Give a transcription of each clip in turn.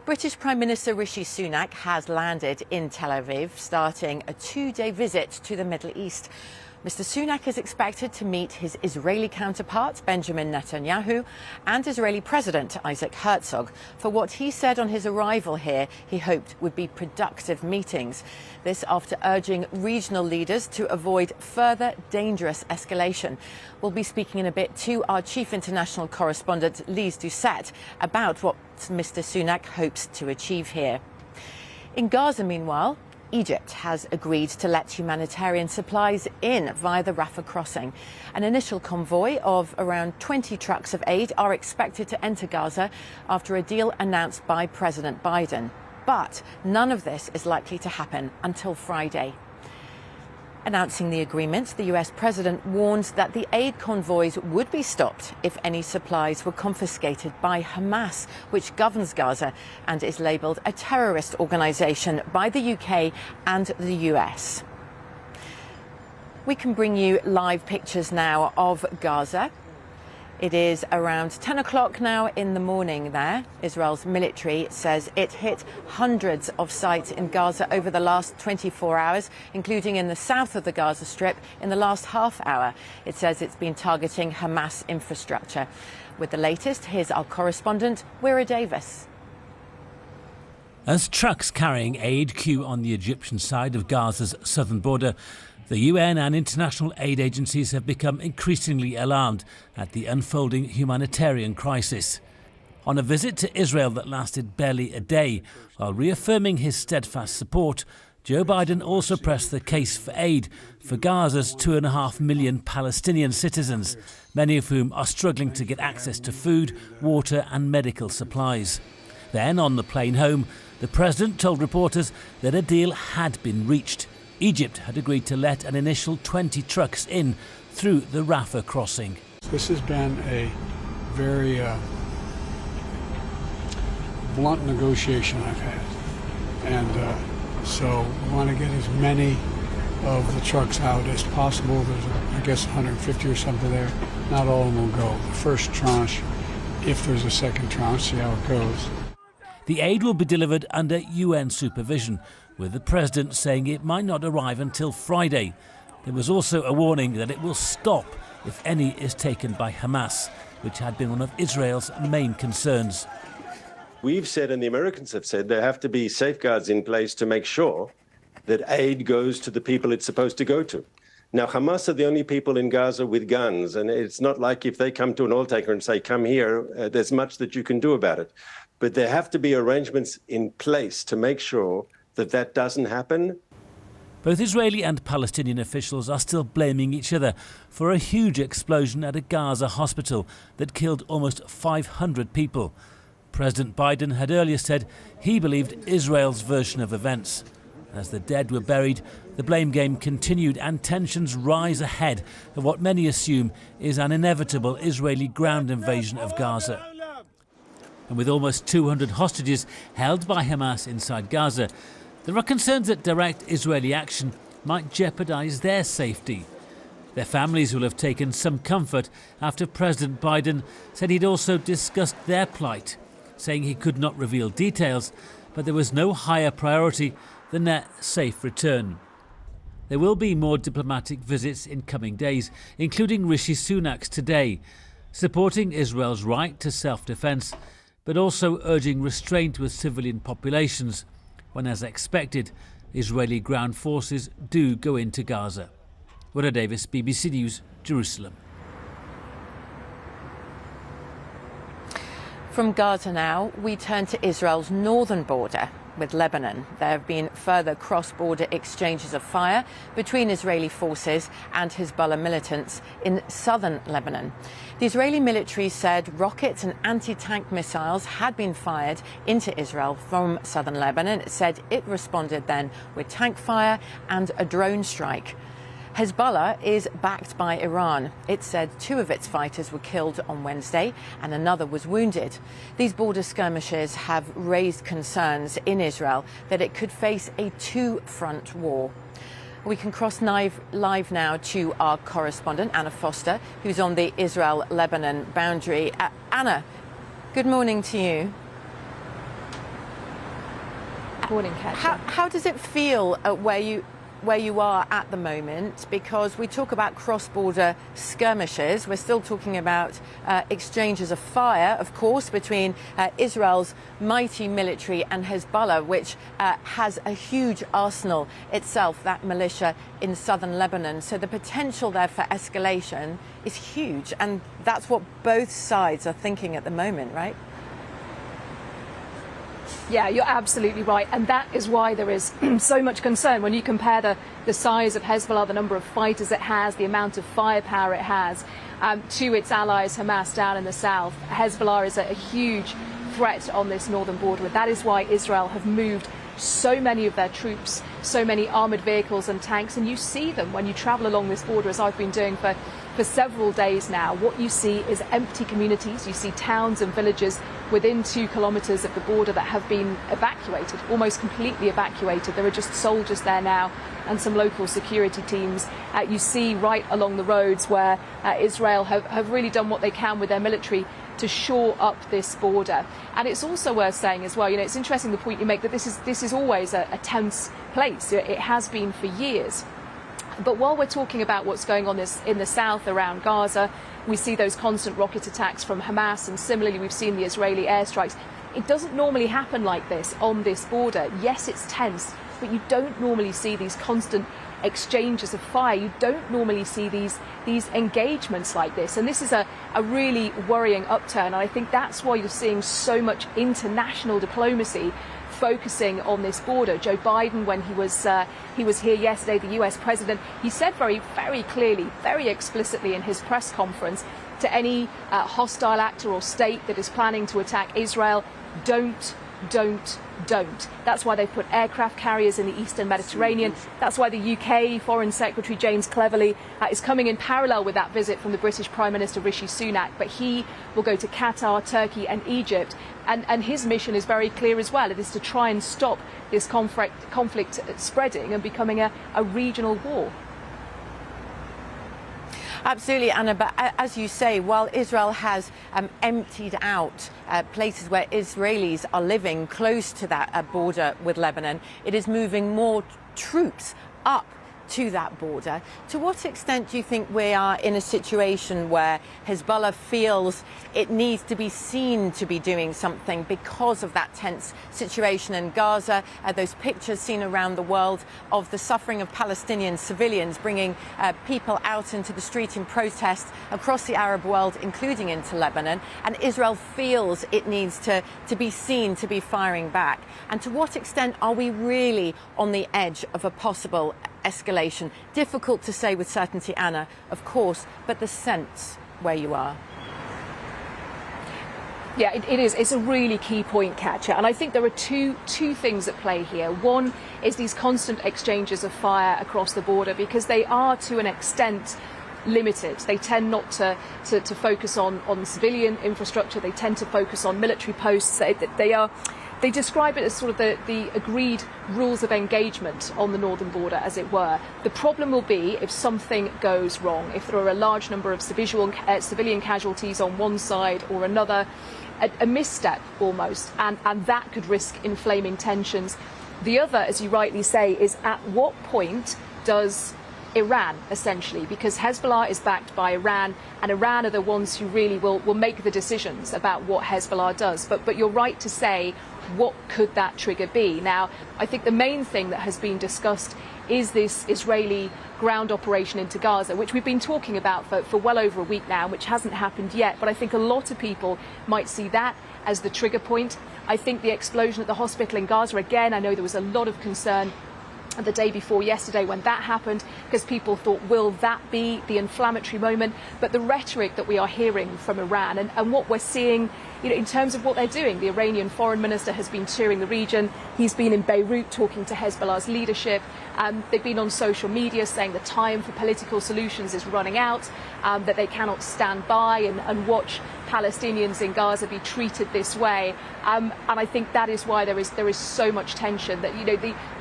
British Prime Minister Rishi Sunak has landed in Tel Aviv, starting a two-day visit to the Middle East. Mr. Sunak is expected to meet his Israeli counterpart, Benjamin Netanyahu, and Israeli President Isaac Herzog for what he said on his arrival here he hoped would be productive meetings. This after urging regional leaders to avoid further dangerous escalation. We'll be speaking in a bit to our chief international correspondent, Lise Doucette, about what Mr. Sunak hopes to achieve here. In Gaza, meanwhile, Egypt has agreed to let humanitarian supplies in via the Rafah crossing. An initial convoy of around 20 trucks of aid are expected to enter Gaza after a deal announced by President Biden. But none of this is likely to happen until Friday. Announcing the agreement, the US president warned that the aid convoys would be stopped if any supplies were confiscated by Hamas, which governs Gaza and is labelled a terrorist organisation by the UK and the US. We can bring you live pictures now of Gaza. It is around 10 o'clock now in the morning there. Israel's military says it hit hundreds of sites in Gaza over the last 24 hours, including in the south of the Gaza Strip in the last half hour. It says it's been targeting Hamas infrastructure. With the latest, here's our correspondent, Wira Davis. As trucks carrying aid queue on the Egyptian side of Gaza's southern border, the UN and international aid agencies have become increasingly alarmed at the unfolding humanitarian crisis. On a visit to Israel that lasted barely a day, while reaffirming his steadfast support, Joe Biden also pressed the case for aid for Gaza's 2.5 million Palestinian citizens, many of whom are struggling to get access to food, water and medical supplies. Then, on the plane home, the president told reporters that a deal had been reached. Egypt had agreed to let an initial 20 trucks in through the Rafah crossing. This has been a very blunt negotiation I've had. And so we want to get as many of the trucks out as possible. There's, I guess, 150 or something there. Not all of them will go. The first tranche, if there's a second tranche, see how it goes. The aid will be delivered under UN supervision, with the president saying it might not arrive until Friday. There was also a warning that it will stop if any is taken by Hamas, which had been one of Israel's main concerns. We've said, and the Americans have said, there have to be safeguards in place to make sure that aid goes to the people it's supposed to go to. Now, Hamas are the only people in Gaza with guns, and it's not like if they come to an oil tanker and say, come here, there's much that you can do about it. But there have to be arrangements in place to make sure that that doesn't happen. Both Israeli and Palestinian officials are still blaming each other for a huge explosion at a Gaza hospital that killed almost 500 people. President Biden had earlier said he believed Israel's version of events. As the dead were buried, the blame game continued and tensions rise ahead of what many assume is an inevitable Israeli ground invasion of Gaza. And with almost 200 hostages held by Hamas inside Gaza, there are concerns that direct Israeli action might jeopardize their safety. Their families will have taken some comfort after President Biden said he'd also discussed their plight, saying he could not reveal details, but there was no higher priority than their safe return. There will be more diplomatic visits in coming days, including Rishi Sunak's today, supporting Israel's right to self-defense, but also urging restraint with civilian populations when, as expected, Israeli ground forces do go into Gaza. Wira Davis, BBC News, Jerusalem. From Gaza now, we turn to Israel's northern border with Lebanon. There have been further cross-border exchanges of fire between Israeli forces and Hezbollah militants in southern Lebanon. The Israeli military said rockets and anti-tank missiles had been fired into Israel from southern Lebanon. It said it responded then with tank fire and a drone strike. Hezbollah is backed by Iran. It said 2 of its fighters were killed on Wednesday and another was wounded. These border skirmishes have raised concerns in Israel that it could face a two-front war. We can cross live now to our correspondent, Anna Foster, who's on the Israel-Lebanon boundary. Anna, good morning to you. morning, Katja. How does it feel where you are at the moment? Because we talk about cross-border skirmishes. We're still talking about exchanges of fire, of course, between Israel's mighty military and Hezbollah, which has a huge arsenal itself, that militia in southern Lebanon. So the potential there for escalation is huge. And that's what both sides are thinking at the moment, right? Yeah, you're absolutely right. And that is why there is so much concern when you compare the size of Hezbollah, the number of fighters it has, the amount of firepower it has, to its allies Hamas down in the south. Hezbollah is a huge threat on this northern border. And that is why Israel have moved so many of their troops, so many armoured vehicles and tanks. And you see them when you travel along this border, as I've been doing for several days now. What you see is empty communities. You see towns and villages within 2 kilometres of the border that have been evacuated, almost completely evacuated. There are just soldiers there now and some local security teams. You see right along the roads where Israel have really done what they can with their military to shore up this border. And it's also worth saying as well, it's interesting the point you make that this is always a tense place. It has been for years. But while we're talking about what's going on in the south around Gaza, we see those constant rocket attacks from Hamas, and similarly we've seen the Israeli airstrikes. It doesn't normally happen like this on this border. Yes, it's tense, but you don't normally see these constant exchanges of fire. You don't normally see these engagements like this. And this is a really worrying upturn. And I think that's why you're seeing so much international diplomacy focusing on this border. Joe Biden, when he was here yesterday, the US president, he said very, very clearly, very explicitly in his press conference to any hostile actor or state that is planning to attack Israel, don't. That's why they've put aircraft carriers in the eastern Mediterranean. That's why the UK Foreign Secretary James Cleverly is coming in parallel with that visit from the British Prime Minister Rishi Sunak. But he will go to Qatar, Turkey and Egypt. And his mission is very clear as well. It is to try and stop this conflict spreading and becoming a regional war. Absolutely, Anna. But as you say, while Israel has emptied out places where Israelis are living close to that border with Lebanon, it is moving more troops up to that border. To what extent do you think we are in a situation where Hezbollah feels it needs to be seen to be doing something because of that tense situation in Gaza? Those pictures seen around the world of the suffering of Palestinian civilians, bringing people out into the street in protest across the Arab world, including into Lebanon. And Israel feels it needs to be seen to be firing back. And to what extent are we really on the edge of a possible escalation? Difficult to say with certainty, Anna, of course, but the sense where you are. Yeah, it is. It's a really key point, Katja. And I think there are two things at play here. One is these constant exchanges of fire across the border, because they are, to an extent, limited. They tend not to focus on civilian infrastructure. They tend to focus on military posts. They describe it as sort of the agreed rules of engagement on the northern border, as it were. The problem will be if something goes wrong, if there are a large number of civilian casualties on one side or another, a misstep almost, and that could risk inflaming tensions. The other, as you rightly say, is at what point does Iran, essentially, because Hezbollah is backed by Iran, and Iran are the ones who really will make the decisions about what Hezbollah does. But you're right to say, what could that trigger be? Now, I think the main thing that has been discussed is this Israeli ground operation into Gaza, which we've been talking about for well over a week now, which hasn't happened yet. But I think a lot of people might see that as the trigger point. I think the explosion at the hospital in Gaza, again, I know there was a lot of concern the day before yesterday when that happened, because people thought, will that be the inflammatory moment? But the rhetoric that we are hearing from Iran and what we're seeing, in terms of what they're doing, the Iranian foreign minister has been touring the region. He's been in Beirut talking to Hezbollah's leadership. They've been on social media saying the time for political solutions is running out, that they cannot stand by and watch Palestinians in Gaza be treated this way. And I think that is why there is so much tension, that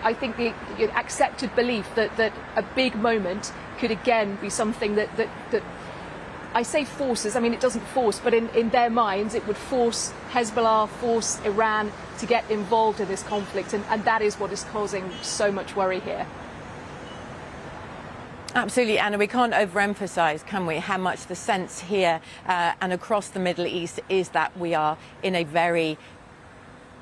I think the accepted belief that a big moment could again be something that I say forces, I mean it doesn't force, but in their minds it would force Hezbollah, force Iran to get involved in this conflict, and that is what is causing so much worry here. Absolutely, Anna. We can't overemphasize, can we, how much the sense here and across the Middle East is that we are in a very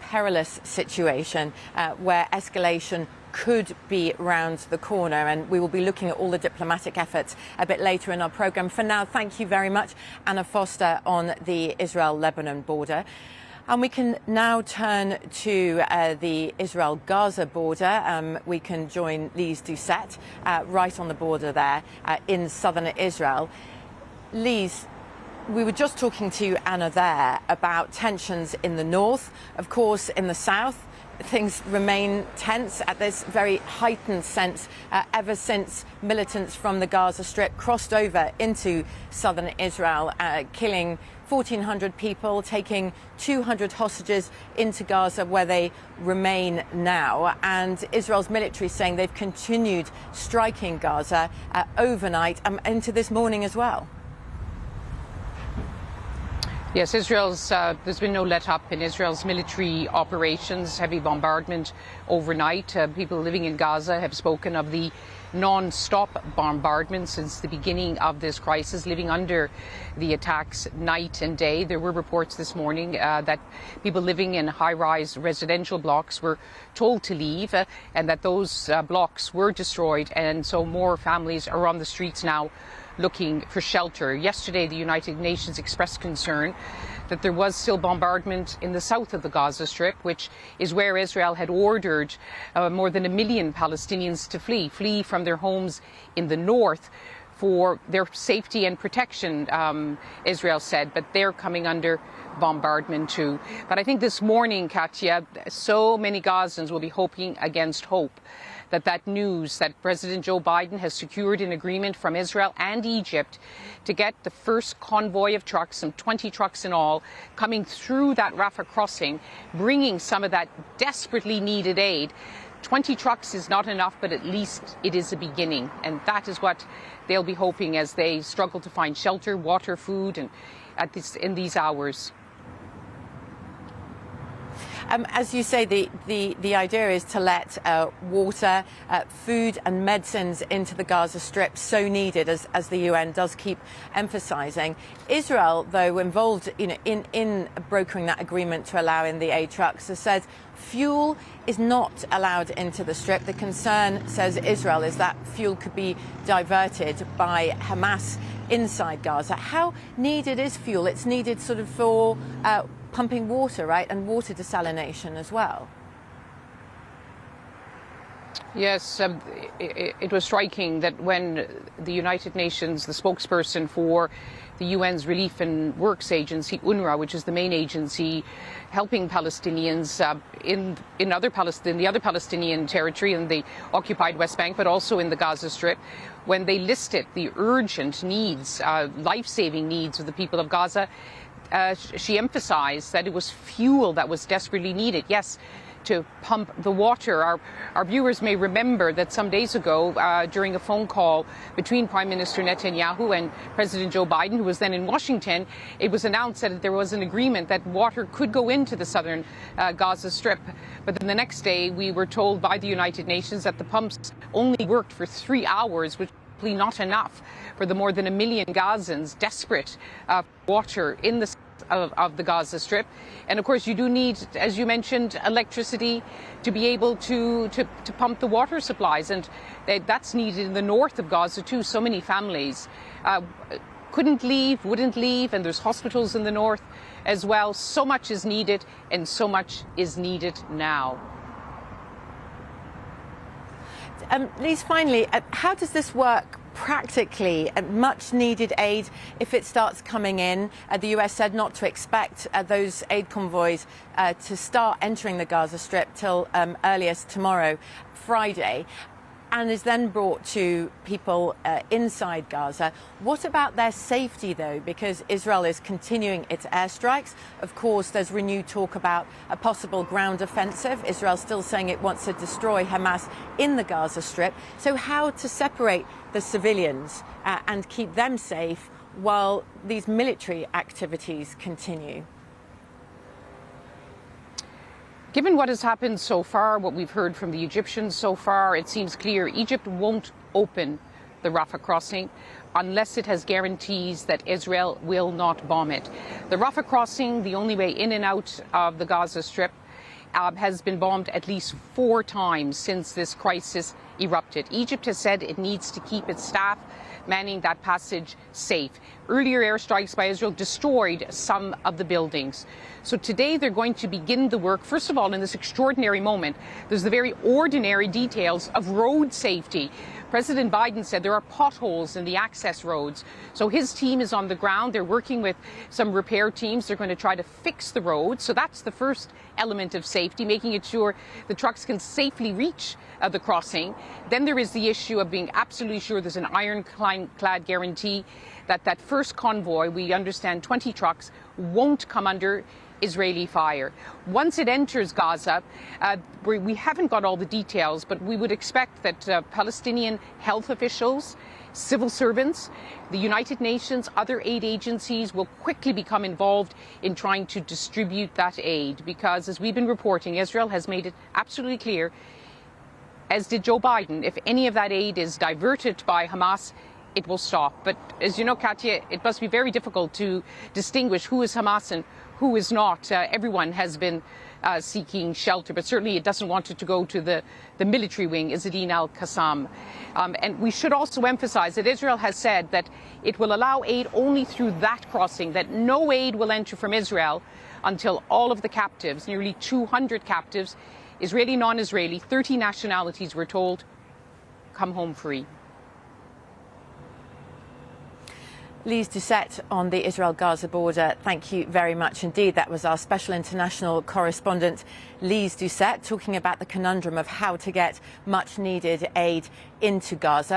perilous situation where escalation could be round the corner, and we will be looking at all the diplomatic efforts a bit later in our programme. For now, thank you very much, Anna Foster, on the Israel-Lebanon border. And we can now turn to the Israel-Gaza border. We can join Lise Doucette right on the border there in southern Israel. Lise, we were just talking to Anna there about tensions in the north. Of course, in the south, things remain tense at this very heightened sense ever since militants from the Gaza Strip crossed over into southern Israel, killing 1,400 people, taking 200 hostages into Gaza, where they remain now. And Israel's military saying they've continued striking Gaza overnight into this morning as well. Yes, there's been no let-up in Israel's military operations, heavy bombardment overnight. People living in Gaza have spoken of the non-stop bombardment since the beginning of this crisis, living under the attacks night and day. There were reports this morning that people living in high-rise residential blocks were told to leave and that those blocks were destroyed, and so more families are on the streets now looking for shelter. Yesterday, the United Nations expressed concern that there was still bombardment in the south of the Gaza Strip, which is where Israel had ordered more than 1 million Palestinians to flee from their homes in the north for their safety and protection, Israel said, but they're coming under bombardment too. But I think this morning, Katya, so many Gazans will be hoping against hope that news that President Joe Biden has secured an agreement from Israel and Egypt to get the first convoy of trucks, some 20 trucks in all, coming through that Rafah crossing, bringing some of that desperately needed aid. 20 trucks is not enough, but at least it is a beginning. And that is what they'll be hoping as they struggle to find shelter, water, food, and in these hours. As you say, the idea is to let water, food and medicines into the Gaza Strip, so needed, as the UN does keep emphasising. Israel, though, involved in brokering that agreement to allow in the aid trucks, has said fuel is not allowed into the Strip. The concern, says Israel, is that fuel could be diverted by Hamas inside Gaza. How needed is fuel? It's needed sort of for pumping water, right, and water desalination as well. Yes, it was striking that when the United Nations, the spokesperson for the UN's Relief and Works Agency, UNRWA, which is the main agency helping Palestinians in the other Palestinian territory, in the occupied West Bank, but also in the Gaza Strip, when they listed the urgent needs, life-saving needs of the people of Gaza, she emphasized that it was fuel that was desperately needed. Yes, to pump the water. Our viewers may remember that some days ago, during a phone call between Prime Minister Netanyahu and President Joe Biden, who was then in Washington, it was announced that there was an agreement that water could go into the southern Gaza Strip. But then the next day, we were told by the United Nations that the pumps only worked for 3 hours, which not enough for the more than 1 million Gazans desperate for water in the of the Gaza Strip. And of course you do need, as you mentioned, electricity to be able to pump the water supplies, and that's needed in the north of Gaza too. So many families couldn't leave, wouldn't leave, and there's hospitals in the north as well. So much is needed, and so much is needed now. Lise, finally, how does this work practically? Much needed aid, if it starts coming in, the US said not to expect those aid convoys to start entering the Gaza Strip till earliest tomorrow, Friday, and is then brought to people inside Gaza. What about their safety, though? Because Israel is continuing its airstrikes. Of course, there's renewed talk about a possible ground offensive. Israel still saying it wants to destroy Hamas in the Gaza Strip. So how to separate the civilians and keep them safe while these military activities continue? Given what has happened so far, what we've heard from the Egyptians so far, it seems clear Egypt won't open the Rafah crossing unless it has guarantees that Israel will not bomb it. The Rafah crossing, the only way in and out of the Gaza Strip, has been bombed at least 4 times since this crisis erupted. Egypt has said it needs to keep its staff manning that passage safe. Earlier airstrikes by Israel destroyed some of the buildings. So today they're going to begin the work. First of all, in this extraordinary moment, there's the very ordinary details of road safety. President Biden said there are potholes in the access roads. So his team is on the ground. They're working with some repair teams. They're going to try to fix the roads. So that's the first element of safety, making it sure the trucks can safely reach the crossing. Then there is the issue of being absolutely sure there's an ironclad guarantee that that first convoy, we understand 20 trucks, won't come under Israeli fire. Once it enters Gaza, we haven't got all the details, but we would expect that Palestinian health officials, civil servants, the United Nations, other aid agencies will quickly become involved in trying to distribute that aid, because as we've been reporting, Israel has made it absolutely clear, as did Joe Biden, if any of that aid is diverted by Hamas, it will stop. But as you know, Katya, it must be very difficult to distinguish who is Hamas and who is not. Everyone has been seeking shelter, but certainly it doesn't want it to go to the military wing, Izzedine al-Qassam. And we should also emphasize that Israel has said that it will allow aid only through that crossing, that no aid will enter from Israel until all of the captives, nearly 200 captives, Israeli, non-Israeli, 30 nationalities, we're told, come home free. Lise Doucette on the Israel-Gaza border, thank you very much indeed. That was our special international correspondent, Lise Doucette, talking about the conundrum of how to get much-needed aid into Gaza.